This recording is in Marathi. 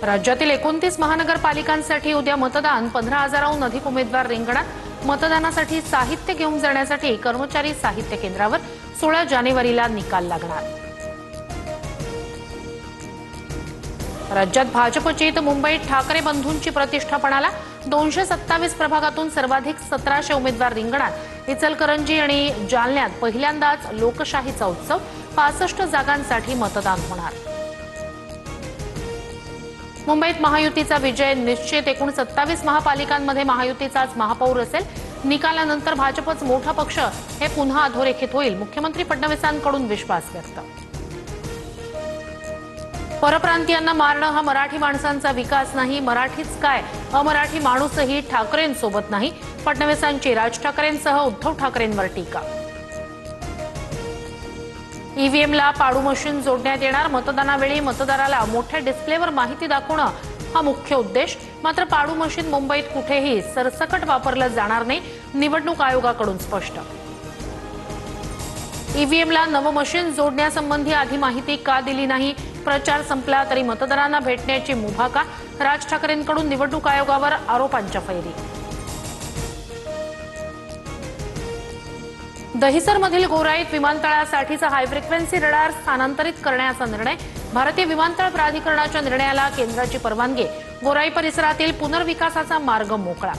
राज्यातील 29 महानगरपालिकांसाठी उद्या मतदान. 15,000हून अधिक उमेदवार रिंगणात. मतदानासाठी साहित्य घेऊन जाण्यासाठी कर्मचारी साहित्य केंद्रावर 16 जानेवारीला निकाल लागणार. राज्यात भाजपची तर मुंबईत ठाकरे बंधूंची प्रतिष्ठा पणाला. 227 प्रभागातून सर्वाधिक 1700 उमेदवार रिंगणात. इचलकरंजी आणि जालन्यात पहिल्यांदाच लोकशाहीचा उत्सव. 65 जागांसाठी मतदान होणार. मुंबईत महायुतीचा विजय निश्चित. एकूण 27 महापालिकांमध्ये महायुतीचाच महापौर असेल. निकालानंतर भाजपच मोठा पक्ष हे पुन्हा अधोरेखित होईल. मुख्यमंत्री फडणवीसांकडून विश्वास व्यक्त. परप्रांतीयांना मारणं हा मराठी माणसांचा विकास नाही. मराठीच काय अमराठी माणूसही ठाकरेंसोबत नाही. फडणवीसांची राज ठाकरेंसह उद्धव ठाकरेंवर टीका. ईव्हीएमला पाडू मशीन जोडण्यात येणार. मतदानावेळी मतदाराला मोठ्या डिस्प्लेवर माहिती दाखवणं हा मुख्य उद्देश. मात्र पाडू मशीन मुंबईत कुठेही सरसकट वापरलं जाणार नाही. निवडणूक आयोगाकडून स्पष्ट. ईव्हीएमला नवं मशीन जोडण्यासंबंधी आधी माहिती का दिली नाही. प्रचार संपला तरी मतदारांना भेटण्याची मुभा का. राज ठाकरेंकडून निवडणूक आयोगावर आरोपांच्या फैरी. दहिसरमधील गोराईत विमानतळासाठीचा हाय फ्रिक्वेन्सी रडार स्थानांतरित करण्याचा निर्णय. भारतीय विमानतळ प्राधिकरणाच्या निर्णयाला केंद्राची परवानगी. गोराई परिसरातील पुनर्विकासाचा मार्ग मोकळा.